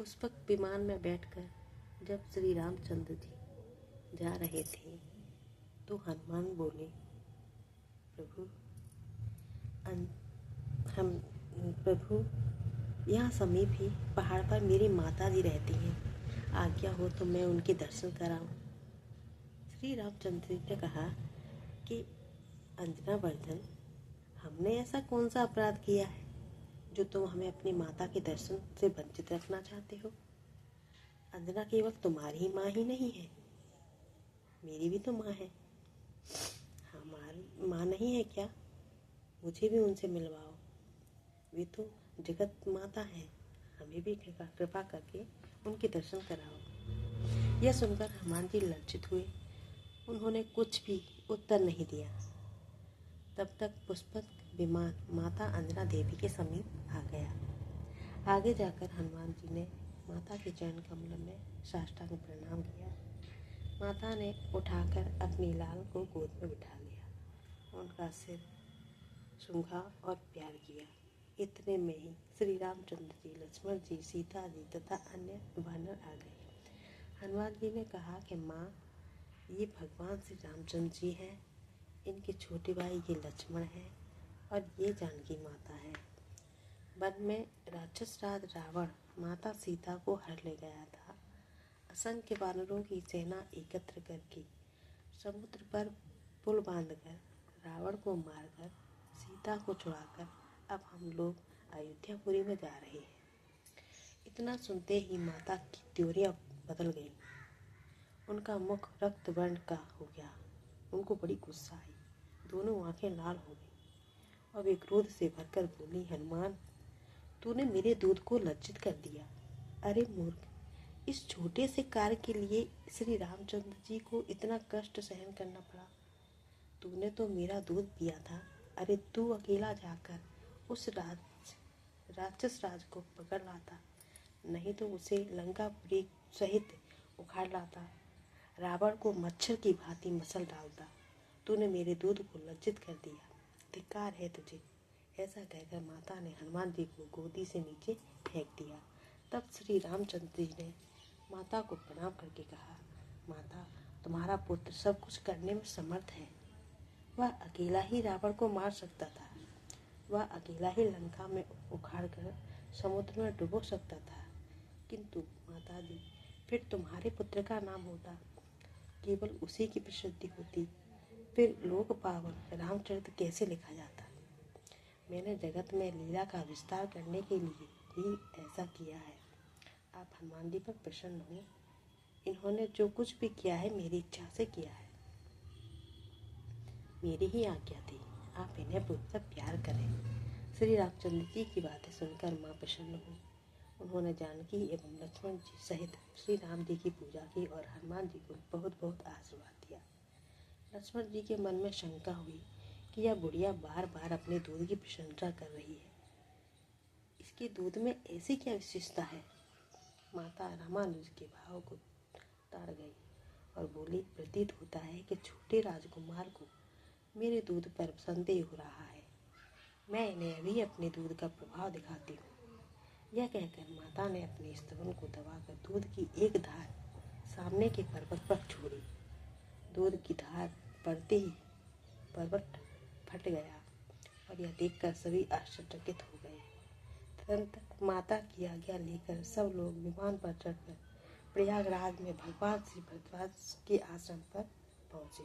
पुष्पक विमान में बैठकर जब श्री रामचंद्र जी जा रहे थे तो हनुमान बोले, प्रभु यहाँ समीप ही पहाड़ पर मेरी माता जी रहती हैं, आज्ञा हो तो मैं उनके दर्शन कराऊं। श्री रामचंद्र जी ने कहा कि अंजना वर्धन, हमने ऐसा कौन सा अपराध किया है जो तुम हमें अपनी माता के दर्शन से वंचित रखना चाहते हो। अंजना केवल तुम्हारी ही माँ ही नहीं है, मेरी भी तो माँ है। हमारी माँ नहीं है क्या? मुझे भी उनसे मिलवाओ, वे तो जगत माता है। हमें भी कृपा करके उनके दर्शन कराओ। यह सुनकर हनुमान जी लज्जित हुए। उन्होंने कुछ भी उत्तर नहीं दिया। तब तक पुष्पक विमान माता अंजना देवी के समीप आ गया। आगे जाकर हनुमान जी ने माता के चरण कमल में साष्टांग प्रणाम किया। माता ने उठाकर अपनी लाल को गोद में बिठा लिया, उनका सिर सूंघा और प्यार किया। इतने में ही श्री रामचंद्र जी, लक्ष्मण जी, सीता जी तथा अन्य वानर आ गए। हनुमान जी ने कहा कि माँ, ये भगवान श्री रामचंद्र जी हैं, इनके छोटे भाई ये लक्ष्मण हैं और ये जानकी माता है। वन में राक्षस राज रावण माता सीता को हर ले गया था। असंख्य वानरों की सेना एकत्र करके समुद्र पर पुल बांधकर रावण को मारकर सीता को छुड़ाकर अब हम लोग अयोध्यापुरी में जा रहे हैं। इतना सुनते ही माता की त्योरियां बदल गई। उनका मुख रक्त वर्ण का हो गया। उनको बड़ी गुस्सा आई, दोनों आंखें लाल हो गई और वे क्रोध से भरकर बोली, हनुमान, तूने मेरे दूध को लज्जित कर दिया। अरे मूर्ख, इस छोटे से कार्य के लिए श्री रामचंद्र जी को इतना कष्ट सहन करना पड़ा। तूने तो मेरा दूध पिया था। अरे तू अकेला जाकर उस राक्षस राज को पकड़ लाता, नहीं तो उसे लंकापुरी सहित उखाड़ लाता, रावण को मच्छर की भांति मसल डालता। तूने मेरे दूध को लज्जित कर दिया, धिक्कार है तुझे। ऐसा कहकर माता ने हनुमान जी को गोदी से नीचे फेंक दिया। तब श्री रामचंद्र जी ने माता को प्रणाम करके कहा, माता, तुम्हारा पुत्र सब कुछ करने में समर्थ है। वह अकेला ही रावण को मार सकता था, वह अकेला ही लंका में उखाड़कर समुद्र में डुबो सकता था। किंतु माता जी, फिर तुम्हारे पुत्र का नाम होता, केवल उसी की प्रसिद्धि होती, फिर लोक पावन रामचरित कैसे लिखा जाता। मैंने जगत में लीला का विस्तार करने के लिए ही ऐसा किया है। आप हनुमान जी पर प्रसन्न हो। इन्होंने जो कुछ भी किया है मेरी इच्छा से किया है, मेरी ही आज्ञा थी। आप इन्हें मुझसे प्यार करें। श्री रामचंद्र जी की बातें सुनकर माँ प्रसन्न हुई। उन्होंने जानकी एवं लक्ष्मण जी सहित श्री राम जी की पूजा की और हनुमान जी को बहुत बहुत आशीर्वाद दिया। लक्ष्मण जी के मन में शंका हुई कि यह बुढ़िया बार बार अपने दूध की प्रशंसा कर रही है, इसके दूध में ऐसी क्या विशेषता है। माता रामानुज के भाव को ताड़ गई और बोली, प्रतीत होता है कि छोटे राजकुमार को मेरे दूध पर संदेह हो रहा है। मैं इन्हें अभी अपने दूध का प्रभाव दिखाती हूँ। यह कहकर माता ने अपने स्तवन को दबाकर दूध की एक धार सामने के पर्वत पर छोड़ी। दूध की धार पड़ते ही पर्वत फट गया और यह देखकर सभी आश्चर्यचकित हो गए। तुरंत माता की आज्ञा लेकर सब लोग विमान पर चढ़कर प्रयागराज में भगवान श्री भरद्वाज के आश्रम पर पहुँचे।